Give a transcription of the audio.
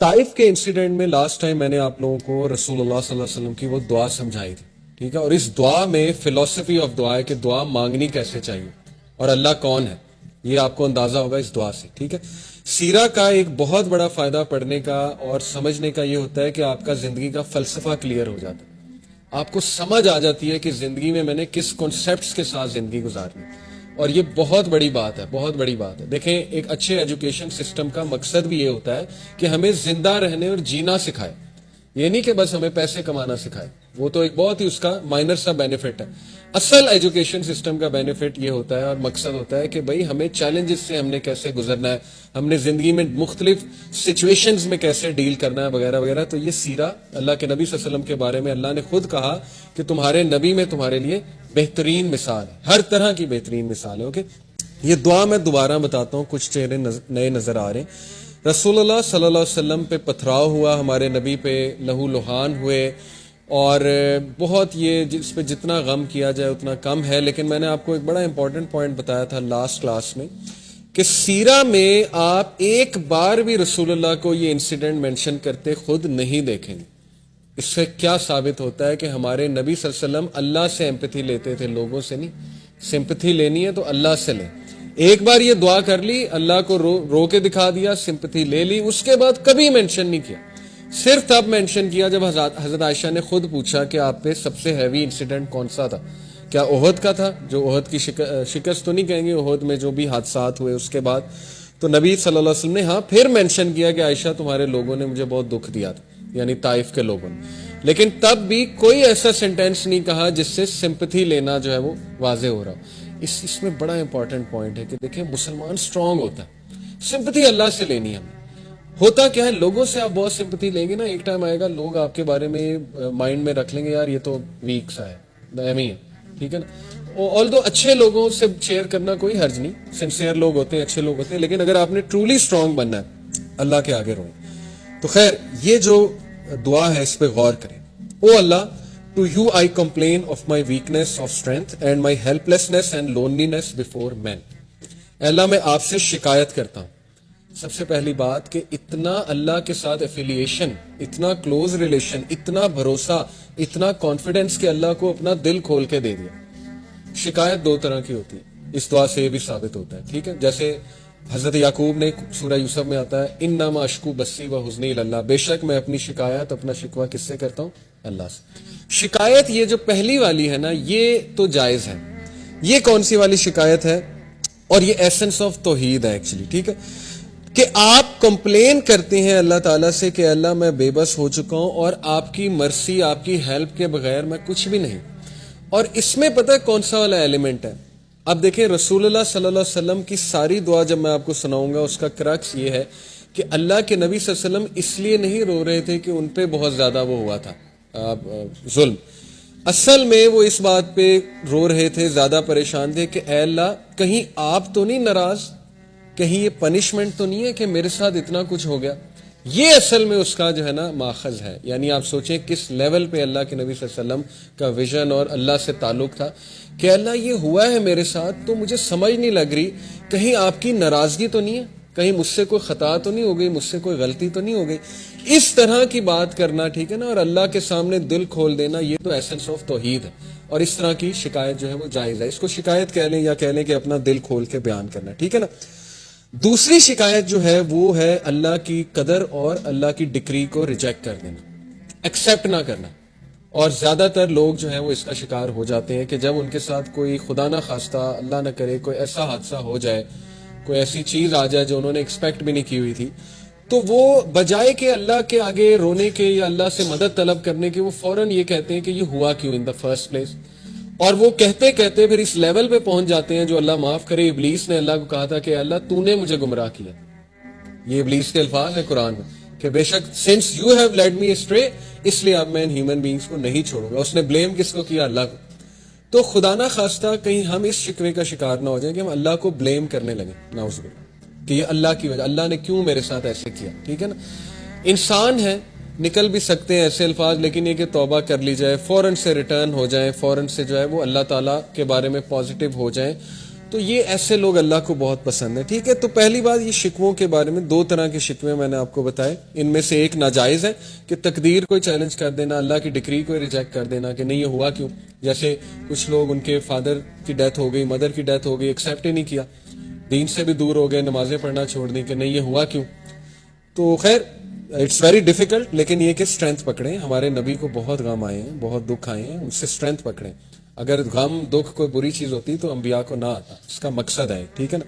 طائف کے انسیڈنٹ میں last time میں نے آپ لوگوں کو رسول اللہ صلی اللہ علیہ وسلم کی وہ دعا سمجھائی تھی، ٹھیک ہے، اور اس دعا میں فلسفی آف دعا ہے کہ دعا مانگنی کیسے چاہیے اور اللہ کون ہے، یہ آپ کو اندازہ ہوگا اس دعا سے، ٹھیک ہے۔ سیرہ کا ایک بہت بڑا فائدہ پڑھنے کا اور سمجھنے کا یہ ہوتا ہے کہ آپ کا زندگی کا فلسفہ کلیئر ہو جاتا ہے، آپ کو سمجھ آ جاتی ہے کہ زندگی میں نے کس کانسیپٹس کے ساتھ زندگی گزارنی، اور یہ بہت بڑی بات ہے، بہت بڑی بات ہے۔ دیکھیں، ایک اچھے ایجوکیشن سسٹم کا مقصد بھی یہ ہوتا ہے کہ ہمیں زندہ رہنے اور جینا سکھائے، یہ نہیں کہ بس ہمیں پیسے کمانا سکھائے، وہ تو ایک بہت ہی اس کا مائنر سا بینیفٹ ہے۔ اصل ایجوکیشن سسٹم کا بینیفٹ یہ ہوتا ہے اور مقصد ہوتا ہے کہ بھئی ہمیں چیلنجز سے ہم نے کیسے گزرنا ہے، ہم نے زندگی میں مختلف سچویشنز میں کیسے ڈیل کرنا ہے وغیرہ وغیرہ۔ تو یہ سیرہ اللہ کے نبی صلی اللہ علیہ وسلم کے بارے میں اللہ نے خود کہا کہ تمہارے نبی میں تمہارے لیے بہترین مثال ہے، ہر طرح کی بہترین مثال ہے۔ اوکے، یہ دعا میں دوبارہ بتاتا ہوں، کچھ چہرے نئے نظر آ رہے ہیں۔ رسول اللہ صلی اللہ علیہ وسلم پہ پتھراؤ ہوا، ہمارے نبی پہ لہو لہان ہوئے، اور بہت یہ جس پہ جتنا غم کیا جائے اتنا کم ہے۔ لیکن میں نے آپ کو ایک بڑا امپورٹنٹ پوائنٹ بتایا تھا لاسٹ کلاس میں کہ سیرہ میں آپ ایک بار بھی رسول اللہ کو یہ انسیڈنٹ مینشن کرتے خود نہیں دیکھیں گے۔ اس سے کیا ثابت ہوتا ہے کہ ہمارے نبی صلی اللہ علیہ وسلم اللہ سے ایمپتھی لیتے تھے، لوگوں سے نہیں۔ سمپتھی لینی ہے تو اللہ سے لیں۔ ایک بار یہ دعا کر لی، اللہ کو رو کے دکھا دیا، سمپتھی لے لی، اس کے بعد کبھی مینشن نہیں کیا۔ صرف تب مینشن کیا جب حضرت عائشہ نے خود پوچھا کہ آپ پہ سب سے ہیوی انسیڈنٹ کون سا تھا؟ کیا احد کا تھا؟ جو احد کی شکست تو نہیں کہیں گے، احد میں جو بھی حادثات ہوئے اس کے بعد تو نبی صلی اللہ علیہ وسلم نے ہاں پھر مینشن کیا کہ عائشہ تمہارے لوگوں نے مجھے بہت دکھ دیا تھا، یعنی طائف کے لوگوں نے۔ لیکن تب بھی کوئی ایسا سینٹینس نہیں کہا جس سے سمپتھی لینا جو ہے وہ واضح ہو رہا ہو۔ اس میں بڑا امپورٹنٹ پوائنٹ ہے کہ دیکھیں مسلمان سٹرونگ ہوتا ہے، سمپتھی اللہ سے لینی ہے۔ ہوتا کیا ہے، لوگوں سے آپ بہت سمپتھی لیں گے نا، ایک ٹائم آئے گا لوگ آپ کے بارے میں مائنڈ میں رکھ لیں گے، یار یہ تو ویک سا ہے، ایمی ہے، ٹھیک ہے نا۔ آلدو اچھے لوگوں سے شیئر کرنا کوئی حرج نہیں، سنسیئر لوگ ہوتے ہیں، اچھے لوگ ہوتے ہیں، لیکن اگر آپ نے ٹرولی سٹرونگ بننا ہے اللہ کے آگے روئیں۔ تو خیر، یہ جو دعا ہے اس پہ غور کریں۔ O Allah, to you I complain of my weakness of strength and my helplessness and loneliness before men. اے اللہ، میں آپ سے شکایت کرتا ہوں۔ سب سے پہلی بات کہ اتنا اللہ کے ساتھ ایفیلیشن، اتنا کلوز ریلیشن، اتنا بھروسہ، اتنا کانفیڈنس کہ اللہ کو اپنا دل کھول کے دے دیا۔ شکایت دو طرح کی ہوتی ہے، اس دعا سے یہ بھی ثابت ہوتا ہے، ٹھیک ہے۔ جیسے حضرت یعقوب نے سورہ یوسف میں آتا ہے، انما اشکو بسی و حزنی اللہ، بے شک میں اپنی شکایت، اپنا شکوہ کس سے کرتا ہوں؟ اللہ سے۔ شکایت یہ جو پہلی والی ہے نا، یہ تو جائز ہے۔ یہ کون سی والی شکایت ہے؟ اور یہ ایسنس آف توحید ہے ایکچولی، ٹھیک ہے، کہ آپ کمپلین کرتے ہیں اللہ تعالیٰ سے کہ اللہ میں بے بس ہو چکا ہوں اور آپ کی مرسی، آپ کی ہیلپ کے بغیر میں کچھ بھی نہیں۔ اور اس میں پتہ ہے کون سا والا ایلیمنٹ ہے؟ اب دیکھیں، رسول اللہ صلی اللہ علیہ وسلم کی ساری دعا جب میں آپ کو سناؤں گا، اس کا کرکس یہ ہے کہ اللہ کے نبی صلی اللہ علیہ وسلم اس لیے نہیں رو رہے تھے کہ ان پہ بہت زیادہ وہ ہوا تھا ظلم، اصل میں وہ اس بات پہ رو رہے تھے، زیادہ پریشان تھے کہ اے اللہ کہیں آپ تو نہیں ناراض، کہیں یہ پنشمنٹ تو نہیں ہے کہ میرے ساتھ اتنا کچھ ہو گیا۔ یہ اصل میں اس کا جو ہے نا ماخذ ہے۔ یعنی آپ سوچیں کس لیول پہ اللہ کے نبی صلی اللہ علیہ وسلم کا ویژن اور اللہ سے تعلق تھا کہ اللہ یہ ہوا ہے میرے ساتھ تو مجھے سمجھ نہیں لگ رہی، کہیں آپ کی ناراضگی تو نہیں ہے، کہیں مجھ سے کوئی خطا تو نہیں ہو گئی، مجھ سے کوئی غلطی تو نہیں ہو گئی۔ اس طرح کی بات کرنا، ٹھیک ہے نا، اور اللہ کے سامنے دل کھول دینا، یہ تو ایسنس آف توحید ہے۔ اور اس طرح کی شکایت جو ہے وہ جائز ہے، اس کو شکایت کہہ لیں یا کہہ لیں کہ اپنا دل کھول کے بیان کرنا، ٹھیک ہے نا۔ دوسری شکایت جو ہے وہ ہے اللہ کی قدر اور اللہ کی ڈکری کو ریجیکٹ کر دینا، ایکسیپٹ نہ کرنا۔ اور زیادہ تر لوگ جو ہیں وہ اس کا شکار ہو جاتے ہیں کہ جب ان کے ساتھ کوئی خدا نہ خواستہ، اللہ نہ کرے، کوئی ایسا حادثہ ہو جائے، کوئی ایسی چیز آ جائے جو انہوں نے ایکسپیکٹ بھی نہیں کی ہوئی تھی، تو وہ بجائے کہ اللہ کے آگے رونے کے یا اللہ سے مدد طلب کرنے کے، وہ فوراً یہ کہتے ہیں کہ یہ ہوا کیوں ان دا فرسٹ پلیس۔ اور وہ کہتے کہتے پھر اس لیول پہ پہنچ جاتے ہیں جو اللہ معاف کرے، ابلیس نے اللہ کو کہا تھا کہ اللہ تو نے مجھے گمراہ کیا۔ یہ ابلیس کے الفاظ ہیں قرآن میں کہ بے شک since you have led me astray, اس لیے اب میں ان ہیومن بینگز کو نہیں چھوڑوں گا۔ اس نے بلیم کس کو کیا؟ اللہ کو۔ تو خدا نہ خواستہ کہیں ہم اس شکوے کا شکار نہ ہو جائیں کہ ہم اللہ کو بلیم کرنے لگیں، نعوذ باللہ، کہ یہ اللہ کی وجہ، اللہ نے کیوں میرے ساتھ ایسے کیا، ٹھیک ہے نا۔ انسان ہے، نکل بھی سکتے ہیں ایسے الفاظ، لیکن یہ کہ توبہ کر لی جائے، فوراً سے ریٹرن ہو جائیں، فوراً سے جو ہے وہ اللہ تعالیٰ کے بارے میں پازیٹیو ہو جائیں، تو یہ ایسے لوگ اللہ کو بہت پسند ہے. ٹھیک ہے, تو پہلی بات یہ شکووں کے بارے میں 2 طرح کے شکوے میں نے آپ کو بتائے. ان میں سے ایک ناجائز ہے کہ تقدیر کو چیلنج کر دینا, اللہ کی ڈکری کو ریجیکٹ کر دینا کہ نہیں یہ ہوا کیوں. جیسے کچھ لوگ ان کے فادر کی ڈیتھ ہو گئی, مدر کی ڈیتھ ہو گئی, ایکسیپٹ ہی نہیں کیا, دین سے بھی دور ہو گئے, نمازیں پڑھنا چھوڑ دی کہ نہیں یہ ہوا کیوں. تو خیر اٹس ویری ڈیفیکلٹ, لیکن یہ کہ اسٹرینتھ پکڑیں. ہمارے نبی کو بہت غم آئے ہیں, بہت دکھ آئے ہیں, ان سے اسٹرینتھ پکڑیں. اگر غم دکھ کوئی بری چیز ہوتی تو انبیاء کو نہ آتا, اس کا مقصد ہے, ٹھیک ہے نا.